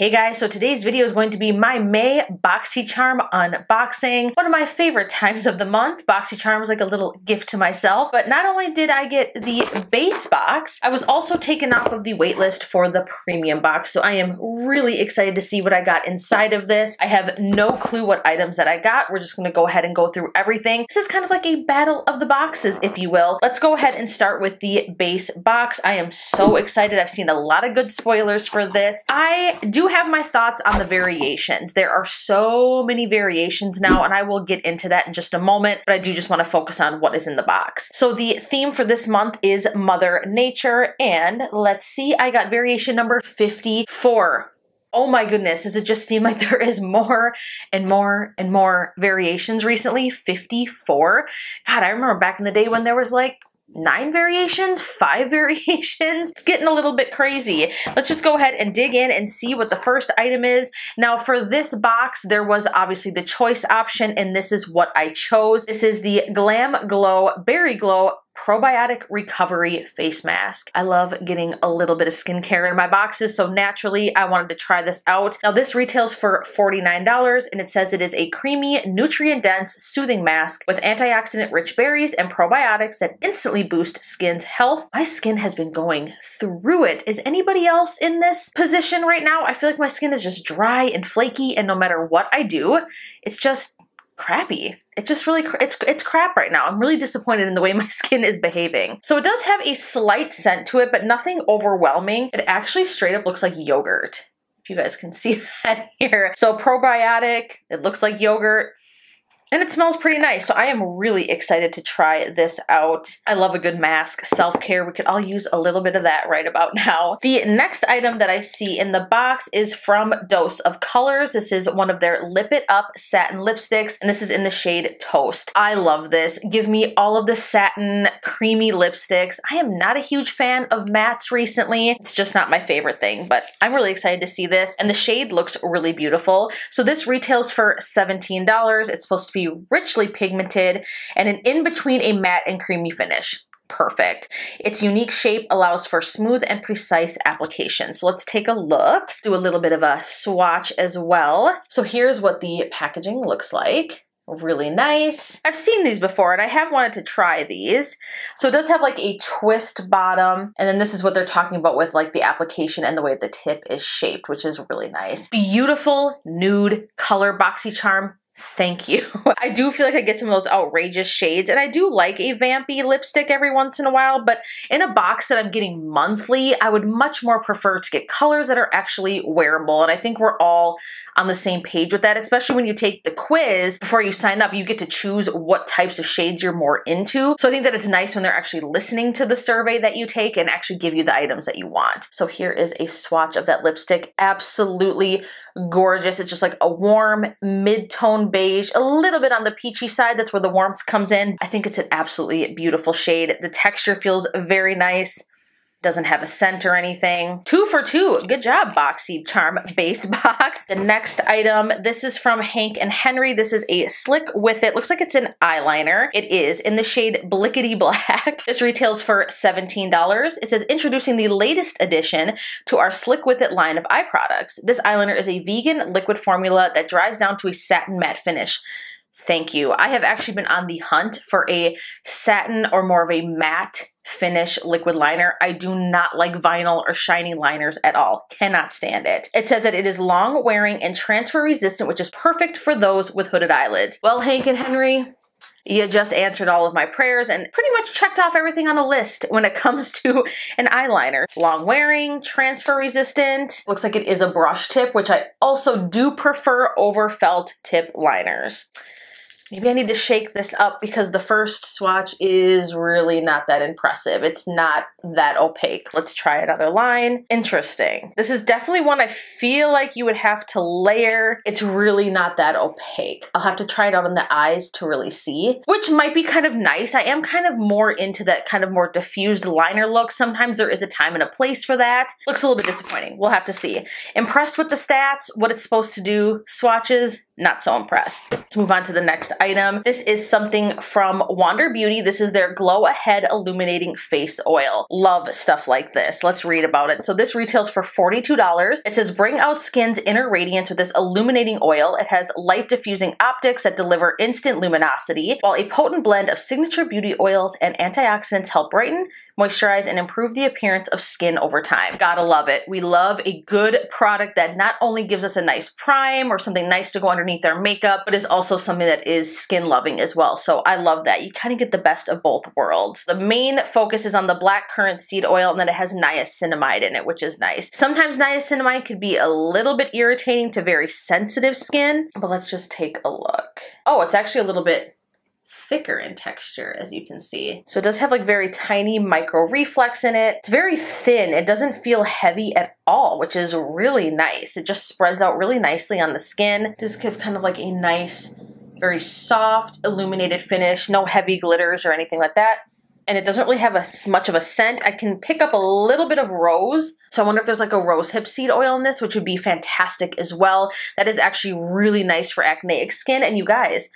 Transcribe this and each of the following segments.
Hey guys, so today's video is going to be my May Boxycharm unboxing. One of my favorite times of the month. Boxycharm was like a little gift to myself, but not only did I get the base box, I was also taken off of the wait list for the premium box. So I am really excited to see what I got inside of this. I have no clue what items that I got. We're just gonna go ahead and go through everything. This is kind of like a battle of the boxes, if you will. Let's go ahead and start with the base box. I am so excited. I've seen a lot of good spoilers for this. I do have my thoughts on the variations. There are so many variations now, and I will get into that in just a moment, but I do just want to focus on what is in the box. So the theme for this month is Mother Nature, and let's see, I got variation number 54. Oh my goodness, does it just seem like there is more and more and more variations recently? 54? God, I remember back in the day when there was like 9 variations, 5 variations. It's getting a little bit crazy. Let's just go ahead and dig in and see what the first item is. Now for this box, there was obviously the choice option, and this is what I chose. This is the GLAMGLOW Berryglow Probiotic Recovery Face Mask. I love getting a little bit of skincare in my boxes, so naturally I wanted to try this out. Now this retails for $49, and it says it is a creamy, nutrient-dense, soothing mask with antioxidant-rich berries and probiotics that instantly boost skin's health. My skin has been going through it. Is anybody else in this position right now? I feel like my skin is just dry and flaky, and no matter what I do, it's just crappy. It just really, it's crap right now. I'm really disappointed in the way my skin is behaving. So it does have a slight scent to it, but nothing overwhelming. It actually straight up looks like yogurt, if you guys can see that here. So probiotic, it looks like yogurt. And it smells pretty nice, so I am really excited to try this out. I love a good mask, self-care. We could all use a little bit of that right about now. The next item that I see in the box is from Dose of Colors. This is one of their Lip It Up satin lipsticks, and this is in the shade Toast. I love this. Give me all of the satin, creamy lipsticks. I am not a huge fan of mattes recently. It's just not my favorite thing, but I'm really excited to see this, and the shade looks really beautiful. So this retails for $17. It's supposed to be richly pigmented and an in-between a matte and creamy finish. Perfect. Its unique shape allows for smooth and precise application. So let's take a look, do a little bit of a swatch as well. So here's what the packaging looks like. Really nice. I've seen these before and I have wanted to try these. So it does have like a twist bottom, and then this is what they're talking about with like the application and the way the tip is shaped, which is really nice. Beautiful nude color Boxycharm. Thank you. I do feel like I get some of those outrageous shades, and I do like a vampy lipstick every once in a while, but in a box that I'm getting monthly, I would much more prefer to get colors that are actually wearable, and I think we're all on the same page with that, especially when you take the quiz. Before you sign up, you get to choose what types of shades you're more into. So I think that it's nice when they're actually listening to the survey that you take and actually give you the items that you want. So here is a swatch of that lipstick. Absolutely gorgeous. It's just like a warm mid-tone beige, a little bit on the peachy side. That's where the warmth comes in. I think it's an absolutely beautiful shade. The texture feels very nice. Doesn't have a scent or anything. 2 for 2. Good job, Boxycharm base box. The next item, this is from Hank and Henry. This is a Slick With It. Looks like it's an eyeliner. It is in the shade Blickity Black. This retails for $17. It says, introducing the latest addition to our Slick With It line of eye products. This eyeliner is a vegan liquid formula that dries down to a satin matte finish. Thank you. I have actually been on the hunt for a satin or more of a matte finish liquid liner. I do not like vinyl or shiny liners at all. Cannot stand it. It says that it is long wearing and transfer resistant, which is perfect for those with hooded eyelids. Well, Hank and Henry, you just answered all of my prayers and pretty much checked off everything on a list when it comes to an eyeliner. Long wearing, transfer resistant. Looks like it is a brush tip, which I also do prefer over felt tip liners. Maybe I need to shake this up because the first swatch is really not that impressive. It's not that opaque. Let's try another line. Interesting. This is definitely one I feel like you would have to layer. It's really not that opaque. I'll have to try it out on the eyes to really see, which might be kind of nice. I am kind of more into that kind of more diffused liner look. Sometimes there is a time and a place for that. Looks a little bit disappointing. We'll have to see. Impressed with the stats, what it's supposed to do. Swatches, not so impressed. Let's move on to the next item. This is something from Wander Beauty. This is their Glow Ahead Illuminating Face Oil. Love stuff like this. Let's read about it. So this retails for $42. It says bring out skin's inner radiance with this illuminating oil. It has light diffusing optics that deliver instant luminosity, while a potent blend of signature beauty oils and antioxidants help brighten, moisturize, and improve the appearance of skin over time. Gotta love it. We love a good product that not only gives us a nice prime or something nice to go underneath our makeup, but is also something that is skin loving as well. So I love that. You kind of get the best of both worlds. The main focus is on the black currant seed oil, and then it has niacinamide in it, which is nice. Sometimes niacinamide could be a little bit irritating to very sensitive skin, but let's just take a look. Oh, it's actually a little bit thicker in texture, as you can see. So it does have like very tiny micro reflex in it. It's very thin. It doesn't feel heavy at all, which is really nice. It just spreads out really nicely on the skin. This gives kind of like a nice, very soft, illuminated finish. No heavy glitters or anything like that. And it doesn't really have much of a scent. I can pick up a little bit of rose. So I wonder if there's like a rosehip seed oil in this, which would be fantastic as well. That is actually really nice for acneic skin. And you guys,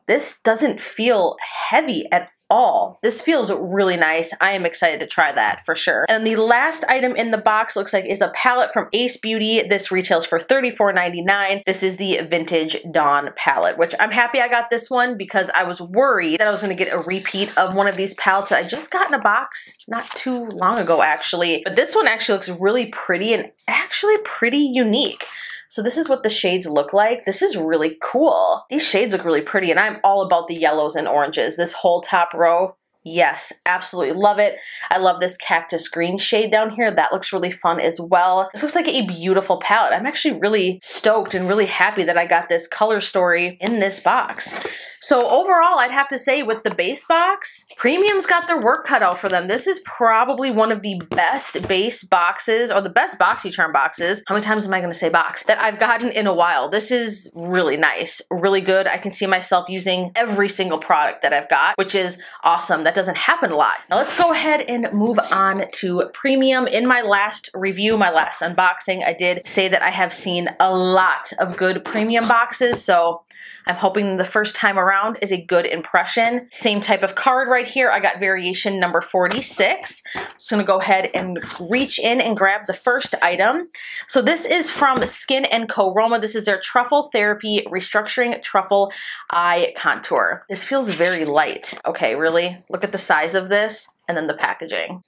this doesn't feel heavy at all. This feels really nice. I am excited to try that for sure. And the last item in the box looks like is a palette from Ace Beauty. This retails for $34.99. This is the Vintage Dawn palette, which I'm happy I got this one because I was worried that I was going to get a repeat of one of these palettes that I just got in a box not too long ago actually. But this one actually looks really pretty and actually pretty unique. So this is what the shades look like. This is really cool. These shades look really pretty, and I'm all about the yellows and oranges. This whole top row, yes, absolutely love it. I love this cactus green shade down here. That looks really fun as well. This looks like a beautiful palette. I'm actually really stoked and really happy that I got this color story in this box. So overall, I'd have to say with the base box, Premium's got their work cut out for them. This is probably one of the best base boxes, or the best Boxycharm boxes. How many times am I going to say box? That I've gotten in a while. This is really nice, really good. I can see myself using every single product that I've got, which is awesome. That doesn't happen a lot. Now let's go ahead and move on to Premium. In my last review, my last unboxing, I did say that I have seen a lot of good Premium boxes, so I'm hoping the first time around is a good impression. Same type of card right here. I got variation number 46. Just gonna go ahead and reach in and grab the first item. So this is from Skin & Co. Roma. This is their Truffle Therapy Restructuring Truffle Eye Contour. This feels very light. Okay, really? Look at the size of this and then the packaging.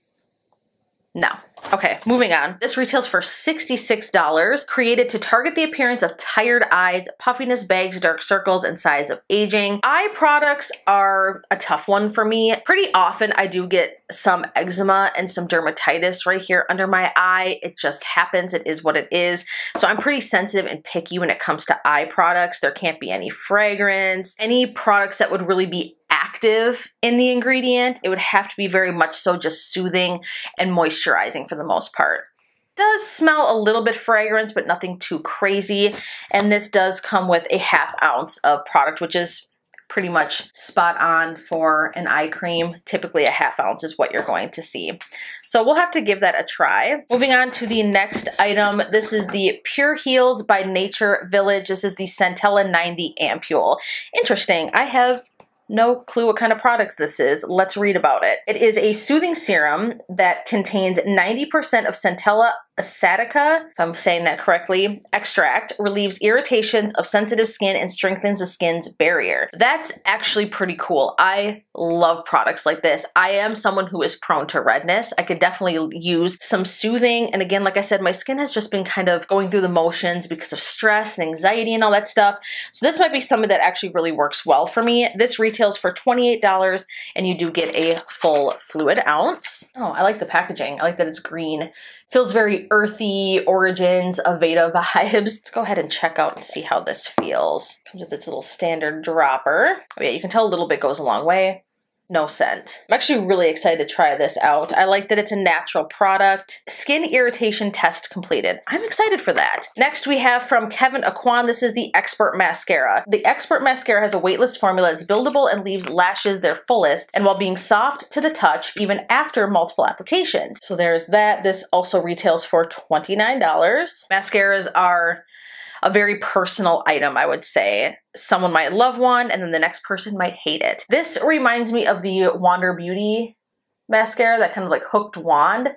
No. Okay, moving on. This retails for $66, created to target the appearance of tired eyes, puffiness, bags, dark circles, and signs of aging. Eye products are a tough one for me. Pretty often I do get some eczema and some dermatitis right here under my eye. It just happens. It is what it is. So I'm pretty sensitive and picky when it comes to eye products. There can't be any fragrance, any products that would really be active in the ingredient. It would have to be very much so just soothing and moisturizing for the most part. It does smell a little bit fragrance, but nothing too crazy. And this does come with a ½ ounce of product, which is pretty much spot on for an eye cream. Typically a ½ ounce is what you're going to see. So we'll have to give that a try. Moving on to the next item. This is the Pure Heals by Nature Village. This is the Centella 90 Ampule. Interesting. I have no clue what kind of products this is. Let's read about it. It is a soothing serum that contains 90% of Centella asatica, if I'm saying that correctly, extract, relieves irritations of sensitive skin and strengthens the skin's barrier. That's actually pretty cool. I love products like this. I am someone who is prone to redness. I could definitely use some soothing. And again, like I said, my skin has just been kind of going through the motions because of stress and anxiety and all that stuff. So this might be something that actually really works well for me. This retails for $28 and you do get a full fluid ounce. Oh, I like the packaging. I like that it's green. Feels very earthy, Origins, Aveda vibes. Let's go ahead and check out and see how this feels. Comes with its little standard dropper. Oh yeah, you can tell a little bit goes a long way. No scent. I'm actually really excited to try this out. I like that it's a natural product. Skin irritation test completed. I'm excited for that. Next we have from Kevyn Aucoin. This is the Expert Mascara. The Expert Mascara has a weightless formula that's buildable and leaves lashes their fullest, and while being soft to the touch even after multiple applications. So there's that. This also retails for $29. Mascaras are a very personal item, I would say. Someone might love one and then the next person might hate it. This reminds me of the Wander Beauty mascara, that kind of like hooked wand.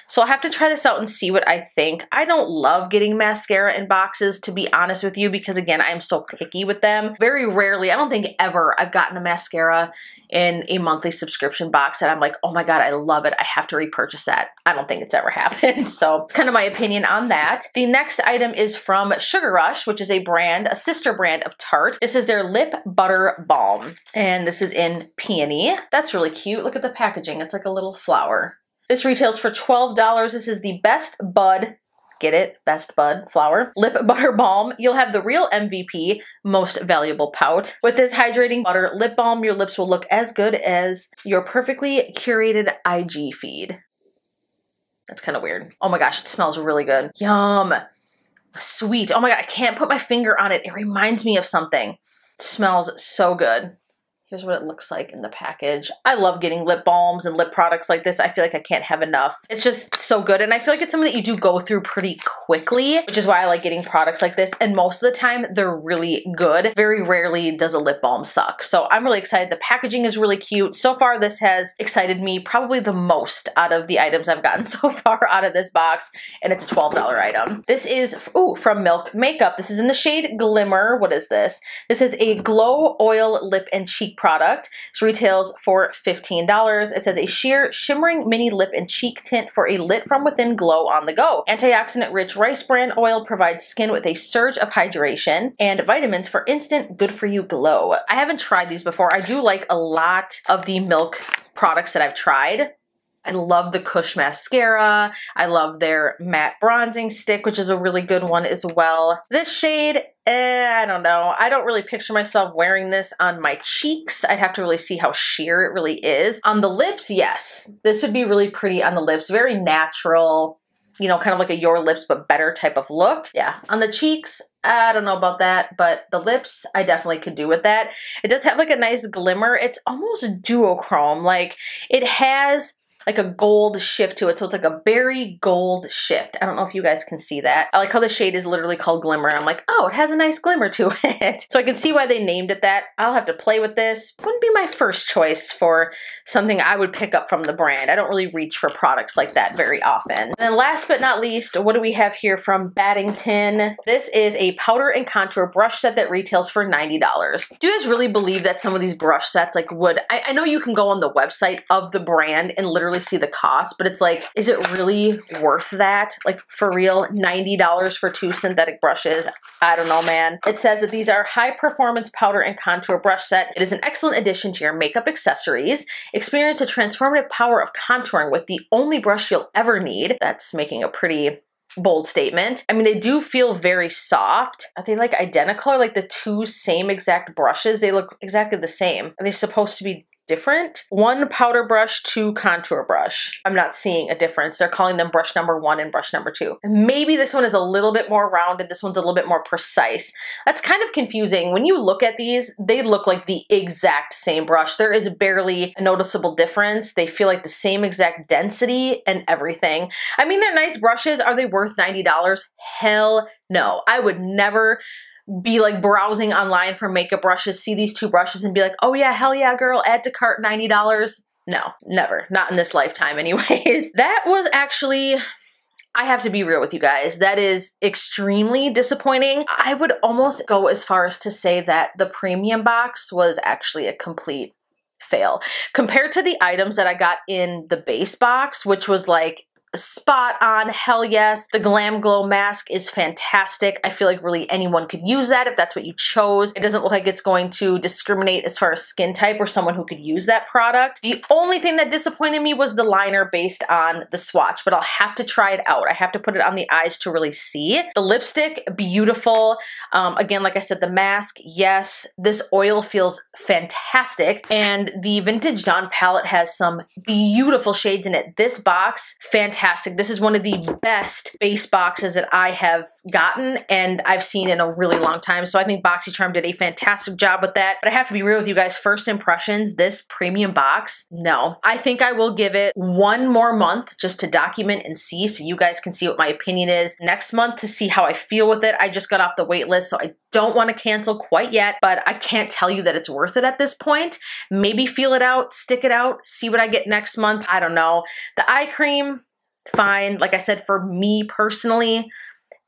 So I'll have to try this out and see what I think. I don't love getting mascara in boxes, to be honest with you, because again, I'm so picky with them. Very rarely, I don't think ever, I've gotten a mascara in a monthly subscription box and I'm like, oh my God, I love it. I have to repurchase that. I don't think it's ever happened. So it's kind of my opinion on that. The next item is from Sugar Rush, which is a brand, a sister brand of Tarte. This is their Lip Butter Balm. And this is in Peony. That's really cute. Look at the packaging. It's like a little flower. This retails for $12. This is the Best Bud, get it? Best Bud Flower Lip Butter Balm. You'll have the real MVP, Most Valuable Pout. With this hydrating butter lip balm, your lips will look as good as your perfectly curated IG feed. That's kind of weird. Oh my gosh, it smells really good. Yum. Sweet. Oh my God, I can't put my finger on it. It reminds me of something. It smells so good. Here's what it looks like in the package. I love getting lip balms and lip products like this. I feel like I can't have enough. It's just so good. And I feel like it's something that you do go through pretty quickly, which is why I like getting products like this. And most of the time, they're really good. Very rarely does a lip balm suck. So I'm really excited. The packaging is really cute. So far, this has excited me probably the most out of the items I've gotten so far out of this box. And it's a $12 item. This is, ooh, from Milk Makeup. This is in the shade Glimmer. What is this? This is a glow oil lip and cheek product. This retails for $15. It says a sheer shimmering mini lip and cheek tint for a lit from within glow on the go. Antioxidant rich rice bran oil provides skin with a surge of hydration and vitamins for instant good for you glow. I haven't tried these before. I do like a lot of the Milk products that I've tried. I love the Kush mascara. I love their matte bronzing stick, which is a really good one as well. This shade, I don't know. I don't really picture myself wearing this on my cheeks. I'd have to really see how sheer it really is. On the lips, yes. This would be really pretty on the lips. Very natural, you know, kind of like a Your Lips But Better type of look. Yeah, on the cheeks, I don't know about that, but the lips, I definitely could do with that. It does have like a nice glimmer. It's almost duochrome. Like it has like a gold shift to it. So it's like a berry gold shift. I don't know if you guys can see that. I like how the shade is literally called Glimmer. And I'm like, oh, it has a nice glimmer to it. So I can see why they named it that. I'll have to play with this. Wouldn't be my first choice for something I would pick up from the brand. I don't really reach for products like that very often. And then last but not least, what do we have here from BATTINGTON? This is a powder and contour brush set that retails for $90. Do you guys really believe that some of these brush sets like would, I know you can go on the website of the brand and literally see the cost, but it's like, is it really worth that? Like for real, $90 for 2 synthetic brushes? I don't know, man. It says that these are high performance powder and contour brush set. It is an excellent addition to your makeup accessories. Experience a transformative power of contouring with the only brush you'll ever need. That's making a pretty bold statement. I mean, they do feel very soft. Are they like identical? Like the 2 same exact brushes? They look exactly the same. Are they supposed to be different? 1 powder brush, 2 contour brush. I'm not seeing a difference. They're calling them brush number 1 and brush number 2. Maybe this one is a little bit more rounded. This one's a little bit more precise. That's kind of confusing. When you look at these, they look like the exact same brush. There is barely a noticeable difference. They feel like the same exact density and everything. I mean, they're nice brushes. Are they worth $90? Hell no. I would never be like browsing online for makeup brushes, see these 2 brushes and be like, oh yeah, hell yeah, girl, add to cart, $90. No, never. Not in this lifetime anyways. That was actually, I have to be real with you guys, that is extremely disappointing. I would almost go as far as to say that the premium box was actually a complete fail. Compared to the items that I got in the base box, which was like spot on, hell yes. The GLAMGLOW mask is fantastic. I feel like really anyone could use that if that's what you chose. It doesn't look like it's going to discriminate as far as skin type or someone who could use that product. The only thing that disappointed me was the liner based on the swatch, but I'll have to try it out. I have to put it on the eyes to really see. The lipstick, beautiful. Again, like I said, the mask, yes. This oil feels fantastic. And the Vintage Dawn palette has some beautiful shades in it. This box, fantastic. fantastic. This is one of the best base boxes that I have gotten and I've seen in a really long time. So I think Boxycharm did a fantastic job with that. But I have to be real with you guys, first impressions, this premium box, no. I think I will give it one more month just to document and see so you guys can see what my opinion is. Next month to see how I feel with it. I just got off the wait list, so I don't want to cancel quite yet, but I can't tell you that it's worth it at this point. Maybe feel it out, stick it out, see what I get next month. I don't know. The eye cream, fine. Like I said, for me personally,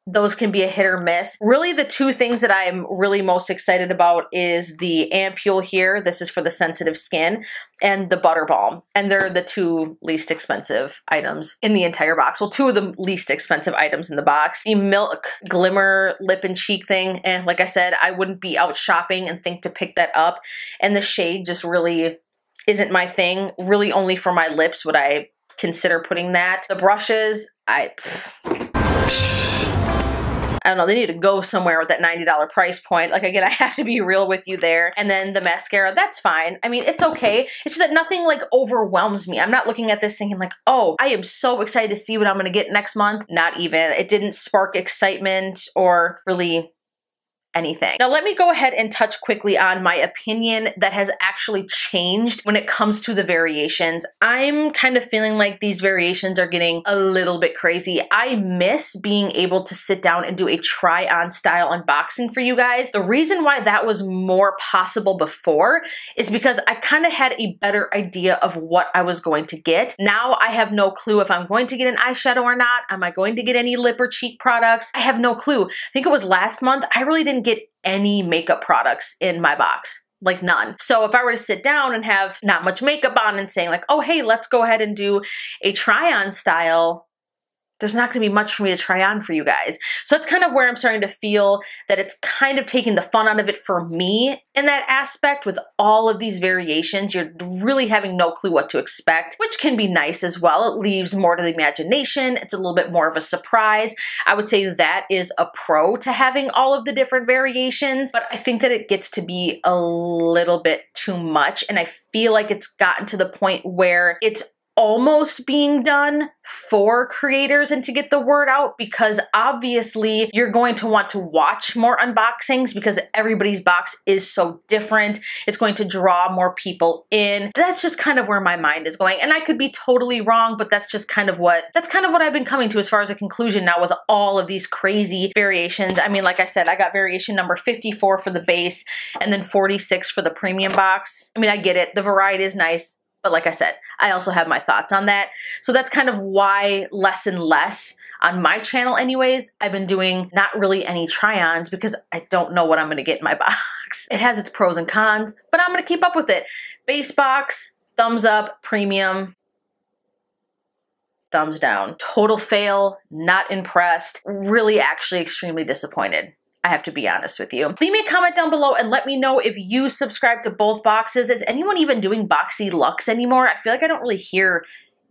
those can be a hit or miss. Really, the two things that I'm really most excited about is the ampule here. This is for the sensitive skin, and the butter balm. And they're the two least expensive items in the entire box. Well, two of the least expensive items in the box. The Milk Glimmer lip and cheek thing. And like I said, I wouldn't be out shopping and think to pick that up. And the shade just really isn't my thing. Really only for my lips would I consider putting that. The brushes, I don't know, they need to go somewhere with that $90 price point. Like, again, I have to be real with you there. And then the mascara, that's fine. I mean, it's okay. It's just that nothing like overwhelms me. I'm not looking at this thinking like, oh, I am so excited to see what I'm gonna get next month. Not even. It didn't spark excitement or really anything. Now let me go ahead and touch quickly on my opinion that has actually changed when it comes to the variations. I'm kind of feeling like these variations are getting a little bit crazy. I miss being able to sit down and do a try-on style unboxing for you guys. The reason why that was more possible before is because I kind of had a better idea of what I was going to get. Now I have no clue if I'm going to get an eyeshadow or not. Am I going to get any lip or cheek products? I have no clue. I think it was last month, I really didn't get any makeup products in my box. Like none. So if I were to sit down and have not much makeup on and saying like, oh, hey, let's go ahead and do a try-on style, there's not gonna be much for me to try on for you guys. So that's kind of where I'm starting to feel that it's kind of taking the fun out of it for me in that aspect with all of these variations. You're really having no clue what to expect, which can be nice as well. It leaves more to the imagination. It's a little bit more of a surprise. I would say that is a pro to having all of the different variations, but I think that it gets to be a little bit too much. And I feel like it's gotten to the point where it's almost being done for creators and to get the word out, because obviously you're going to want to watch more unboxings because everybody's box is so different. It's going to draw more people in. That's just kind of where my mind is going. And I could be totally wrong, but that's just kind of what I've been coming to as far as a conclusion now with all of these crazy variations. I mean, like I said, I got variation number 54 for the base and then 46 for the premium box. I mean, I get it. The variety is nice. But like I said, I also have my thoughts on that. So that's kind of why less and less on my channel anyways, I've been doing not really any try-ons because I don't know what I'm gonna get in my box. It has its pros and cons, but I'm gonna keep up with it. Base box, thumbs up, premium, thumbs down. Total fail, not impressed, really actually extremely disappointed. I have to be honest with you. Leave me a comment down below and let me know if you subscribe to both boxes. Is anyone even doing Boxy Luxe anymore? I feel like I don't really hear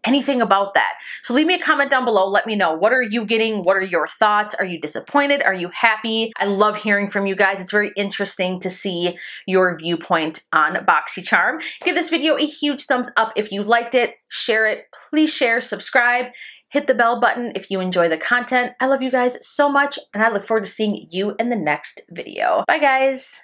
anything about that. So leave me a comment down below. Let me know. What are you getting? What are your thoughts? Are you disappointed? Are you happy? I love hearing from you guys. It's very interesting to see your viewpoint on Boxycharm. Give this video a huge thumbs up if you liked it. Share it. Please share, subscribe. Hit the bell button if you enjoy the content. I love you guys so much, and I look forward to seeing you in the next video. Bye, guys.